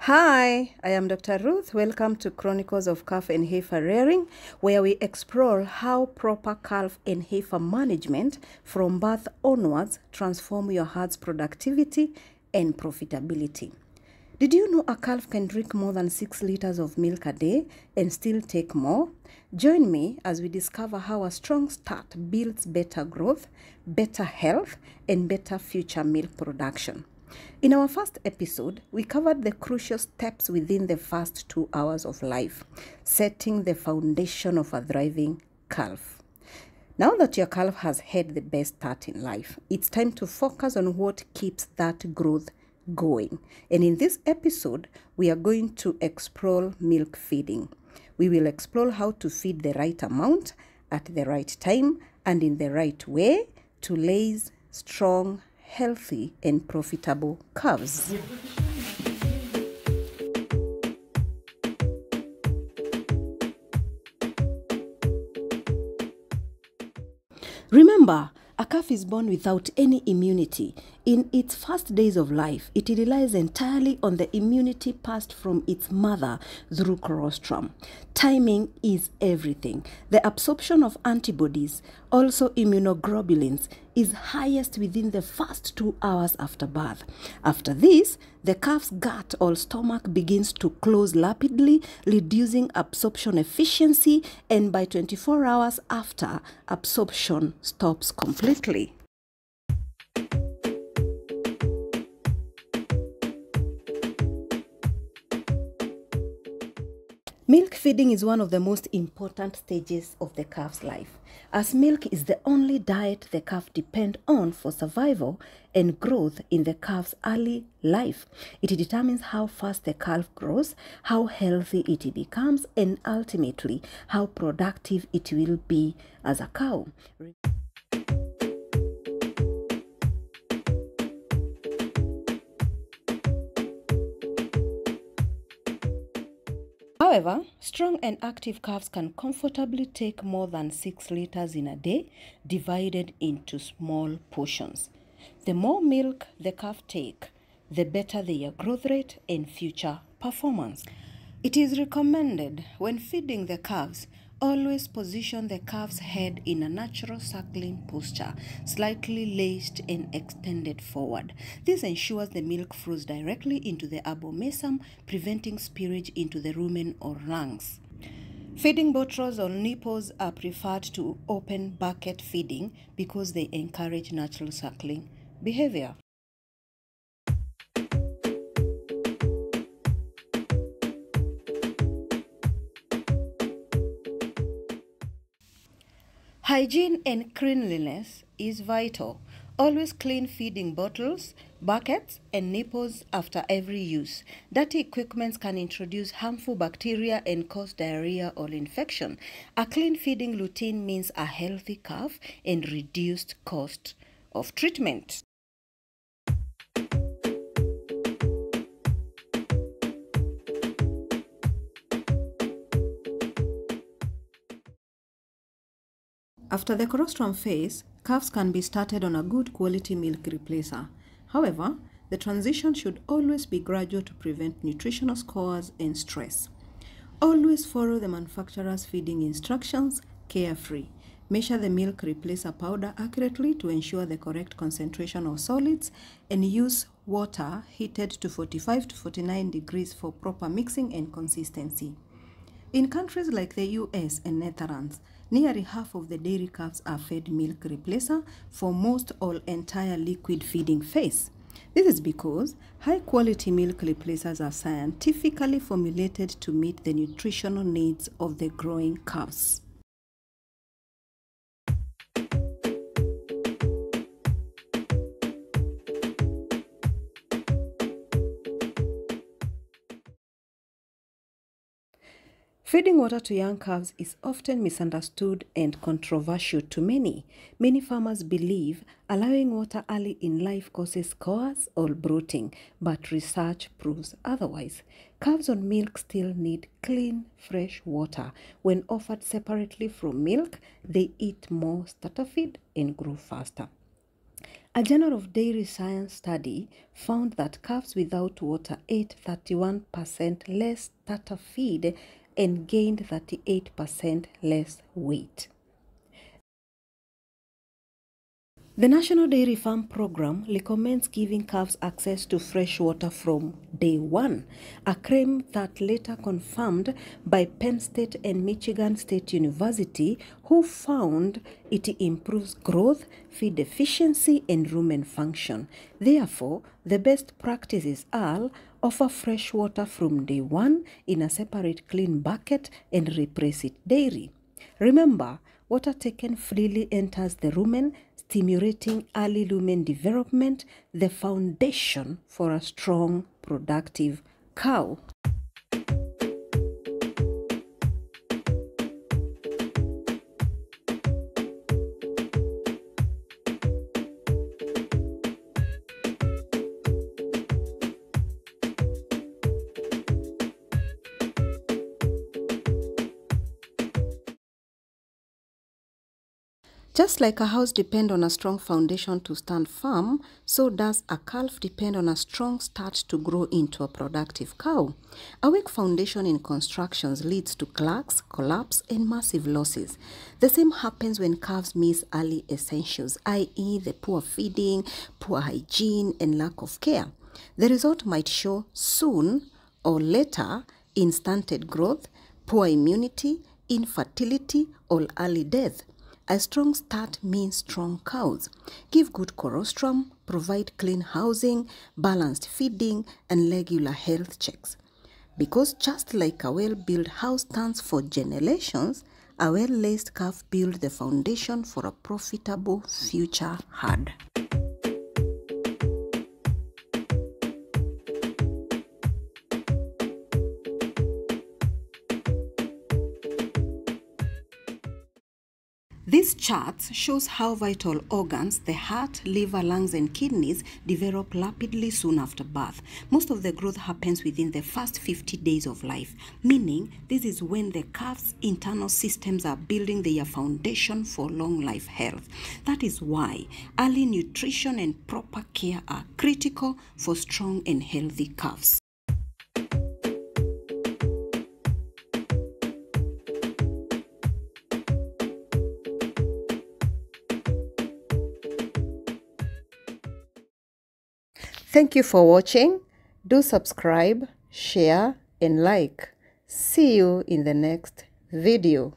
Hi, I am Dr. Ruth. Welcome to Chronicles of Calf and Heifer Rearing, where we explore how proper calf and heifer management from birth onwards transform your herd's productivity and profitability. Did you know a calf can drink more than 6 liters of milk a day and still take more? Join me as we discover how a strong start builds better growth, better health, and better future milk production. In our first episode, we covered the crucial steps within the first 2 hours of life, setting the foundation of a thriving calf. Now that your calf has had the best start in life, it's time to focus on what keeps that growth going. And in this episode, we are going to explore milk feeding. We will explore how to feed the right amount at the right time and in the right way to raise strong, healthy and profitable calves. Remember, a calf is born without any immunity. In its first days of life, it relies entirely on the immunity passed from its mother through colostrum. Timing is everything. The absorption of antibodies, also immunoglobulins, is highest within the first 2 hours after birth. After this, the calf's gut or stomach begins to close rapidly, reducing absorption efficiency, and by 24 hours after, absorption stops completely. Milk feeding is one of the most important stages of the calf's life, as milk is the only diet the calf depends on for survival and growth in the calf's early life. It determines how fast the calf grows, how healthy it becomes, and ultimately how productive it will be as a cow. However, strong and active calves can comfortably take more than 6 liters in a day, divided into small portions. The more milk the calf take, the better their growth rate and future performance. It is recommended when feeding the calves, always position the calf's head in a natural suckling posture, slightly raised and extended forward. This ensures the milk flows directly into the abomasum, preventing spillage into the rumen or lungs. Feeding bottles or nipples are preferred to open bucket feeding because they encourage natural suckling behavior. Hygiene and cleanliness is vital. Always clean feeding bottles, buckets, and nipples after every use. Dirty equipment can introduce harmful bacteria and cause diarrhea or infection. A clean feeding routine means a healthy calf and reduced cost of treatment. After the colostrum phase, calves can be started on a good quality milk replacer. However, the transition should always be gradual to prevent nutritional scores and stress. Always follow the manufacturer's feeding instructions carefully. Measure the milk replacer powder accurately to ensure the correct concentration of solids, and use water heated to 45 to 49 degrees for proper mixing and consistency. In countries like the US and Netherlands, nearly half of the dairy calves are fed milk replacer for most or entire liquid feeding phase. This is because high-quality milk replacers are scientifically formulated to meet the nutritional needs of the growing calves. Feeding water to young calves is often misunderstood and controversial to many. Many farmers believe allowing water early in life causes scores or bloating, but research proves otherwise. Calves on milk still need clean, fresh water. When offered separately from milk, they eat more starter feed and grow faster. A Journal of Dairy Science study found that calves without water ate 31% less starter feed and gained 38% less weight. The National Dairy Farm Program recommends giving calves access to fresh water from day one, a claim that later confirmed by Penn State and Michigan State University, who found it improves growth, feed efficiency, and rumen function. Therefore, the best practices are offer fresh water from day one in a separate clean bucket and replace it daily. Remember, water taken freely enters the rumen, stimulating early lumen development, the foundation for a strong, productive cow. Just like a house depends on a strong foundation to stand firm, so does a calf depend on a strong start to grow into a productive cow. A weak foundation in constructions leads to cracks, collapse, and massive losses. The same happens when calves miss early essentials, i.e. the poor feeding, poor hygiene, and lack of care. The result might show soon or later in stunted growth, poor immunity, infertility, or early death. A strong start means strong cows. Give good colostrum, provide clean housing, balanced feeding, and regular health checks. Because just like a well-built house stands for generations, a well-laced calf builds the foundation for a profitable future herd. This chart shows how vital organs, the heart, liver, lungs, and kidneys develop rapidly soon after birth. Most of the growth happens within the first 50 days of life, meaning this is when the calf's internal systems are building their foundation for long life health. That is why early nutrition and proper care are critical for strong and healthy calves. Thank you for watching. Do subscribe, share, and like. See you in the next video.